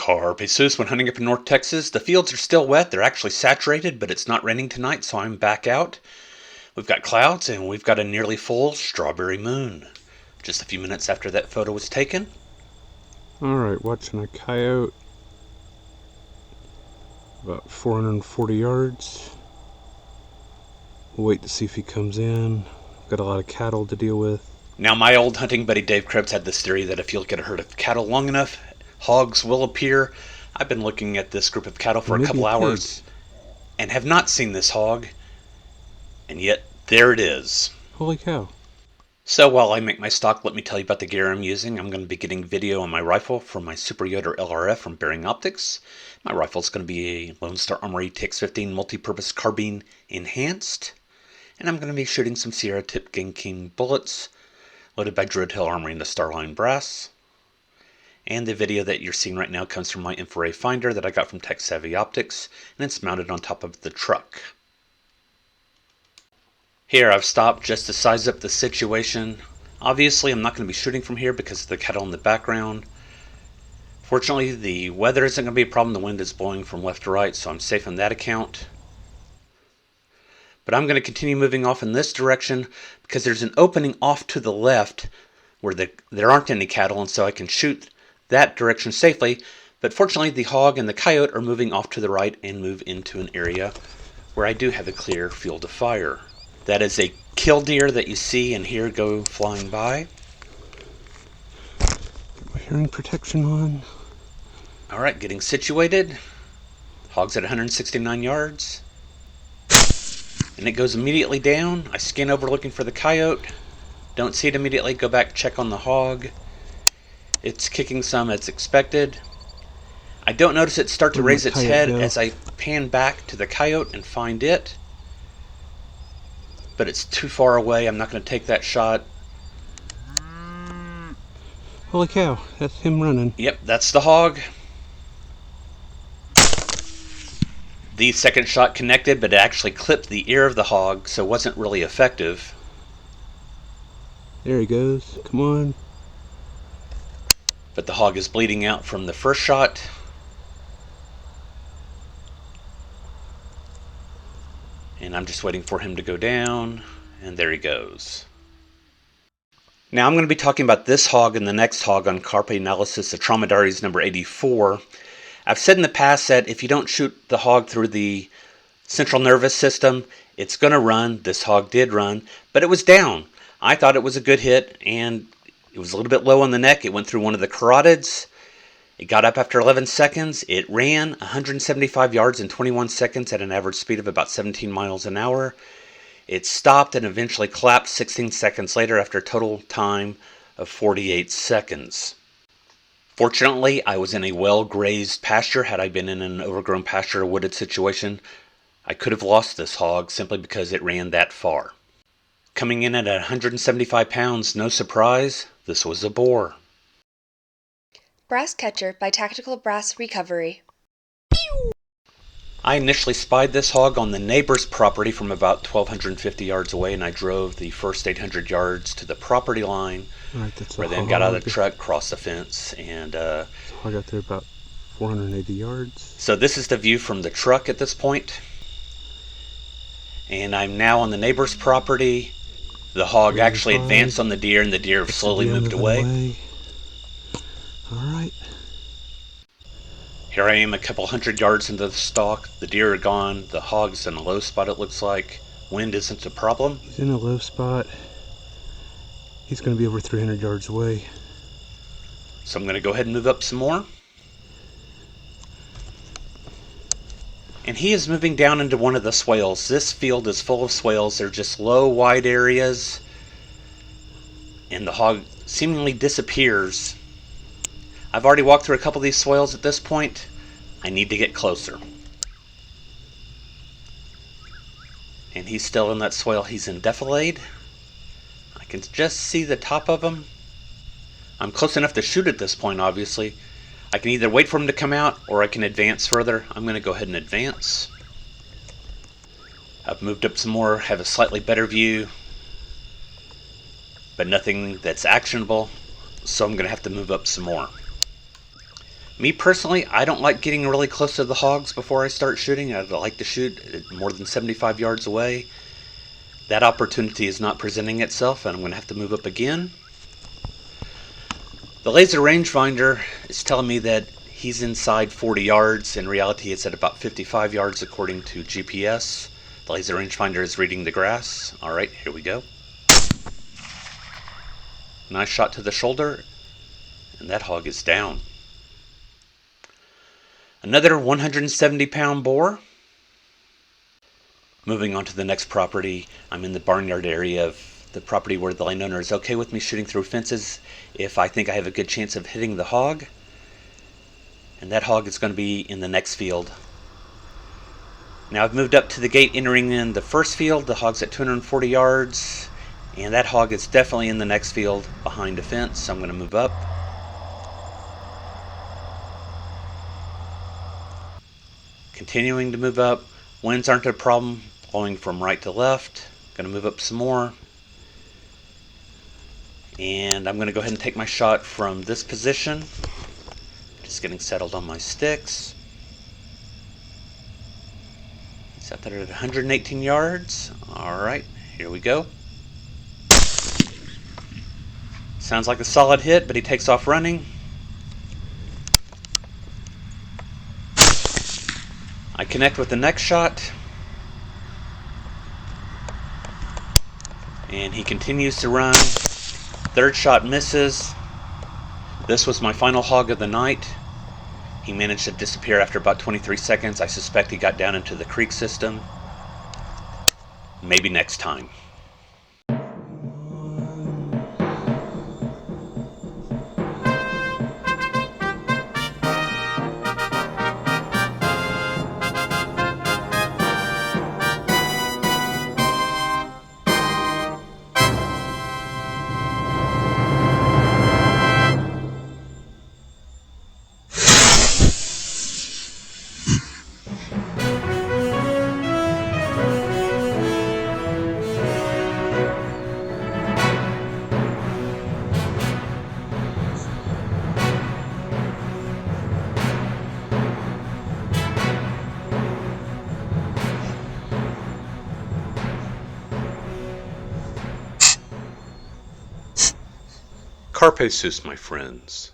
Carpe Sus when hunting up in North Texas. The fields are still wet. They're actually saturated, but it's not raining tonight, so I'm back out. We've got clouds, and we've got a nearly full strawberry moon. Just a few minutes after that photo was taken. Alright, watching a coyote. About 440 yards. We'll wait to see if he comes in. Got a lot of cattle to deal with. Now, my old hunting buddy Dave Krebs had this theory that if you'll get a herd of cattle long enough, hogs will appear. I've been looking at this group of cattle for a couple hours and have not seen this hog, and yet there it is. Holy cow. So while I make my stock, let me tell you about the gear I'm using. I'm going to be getting video on my rifle from my Super Yoder LRF from Bearing Optics. My rifle is going to be a Lone Star Armory TX15 multi-purpose carbine enhanced. And I'm going to be shooting some Sierra Tip Game King bullets loaded by Druid Hill Armory into Starline brass. And the video that you're seeing right now comes from my infrared finder that I got from Tech Savvy Optics, and it's mounted on top of the truck. Here I've stopped just to size up the situation. Obviously I'm not going to be shooting from here because of the cattle in the background. Fortunately the weather isn't going to be a problem. The wind is blowing from left to right, so I'm safe on that account. But I'm going to continue moving off in this direction because there's an opening off to the left where there aren't any cattle, and so I can shoot that direction safely. But fortunately the hog and the coyote are moving off to the right and move into an area where I do have a clear field of fire. That is a killdeer that you see and hear go flying by. Get my hearing protection on. Alright, getting situated. Hog's at 169 yards. And it goes immediately down. I scan over looking for the coyote. Don't see it immediately. Go back, check on the hog. It's kicking some as expected. I don't notice it start to raise its head as I pan back to the coyote and find it. But it's too far away. I'm not going to take that shot. Holy cow, that's him running. Yep, that's the hog. The second shot connected, but it actually clipped the ear of the hog, so it wasn't really effective. There he goes. Come on. But the hog is bleeding out from the first shot. And I'm just waiting for him to go down, and there he goes. Now I'm going to be talking about this hog and the next hog on Carpe Analysis Atromedaries number 84. I've said in the past that if you don't shoot the hog through the central nervous system, it's going to run. This hog did run, but it was down. I thought it was a good hit, and it was a little bit low on the neck. It went through one of the carotids. It got up after 11 seconds. It ran 175 yards in 21 seconds at an average speed of about 17 miles an hour. It stopped and eventually collapsed 16 seconds later after a total time of 48 seconds. Fortunately, I was in a well-grazed pasture. Had I been in an overgrown pasture or wooded situation, I could have lost this hog simply because it ran that far. Coming in at 175 pounds, no surprise, this was a boar. Brass Catcher by Tactical Brass Recovery. I initially spied this hog on the neighbor's property from about 1,250 yards away, and I drove the first 800 yards to the property line, where I then got out of the truck, crossed the fence, and so I got there about 480 yards. So this is the view from the truck at this point. And I'm now on the neighbor's property. The hog actually advanced on the deer, and the deer slowly moved away. Alright. Here I am a couple hundred yards into the stalk. The deer are gone. The hog's in a low spot, it looks like. Wind isn't a problem. He's in a low spot. He's going to be over 300 yards away. So I'm going to go ahead and move up some more. And he is moving down into one of the swales. This field is full of swales. They're just low, wide areas. And the hog seemingly disappears. I've already walked through a couple of these swales at this point. I need to get closer. And he's still in that swale. He's in defilade. I can just see the top of him. I'm close enough to shoot at this point, obviously. I can either wait for him to come out or I can advance further. I'm going to go ahead and advance. I've moved up some more, have a slightly better view, but nothing that's actionable, so I'm going to have to move up some more. Me personally, I don't like getting really close to the hogs before I start shooting. I like to shoot more than 75 yards away. That opportunity is not presenting itself, and I'm going to have to move up again. The laser rangefinder is telling me that he's inside 40 yards. In reality, it's at about 55 yards according to GPS. The laser rangefinder is reading the grass. All right, here we go. Nice shot to the shoulder, and that hog is down. Another 170-pound boar. Moving on to the next property, I'm in the barnyard area of the property where the landowner is okay with me shooting through fences if I think I have a good chance of hitting the hog. And that hog is going to be in the next field. Now I've moved up to the gate entering in the first field. The hog's at 240 yards, and that hog is definitely in the next field behind a fence, so I'm going to move up. Continuing to move up. Winds aren't a problem, blowing from right to left. Going to move up some more. And I'm going to go ahead and take my shot from this position. Just getting settled on my sticks. It's out there at 118 yards. Alright, here we go. Sounds like a solid hit, but he takes off running. I connect with the next shot, and he continues to run. Third shot misses. This was my final hog of the night. He managed to disappear after about 23 seconds. I suspect he got down into the creek system. Maybe next time. Carpe sus, my friends.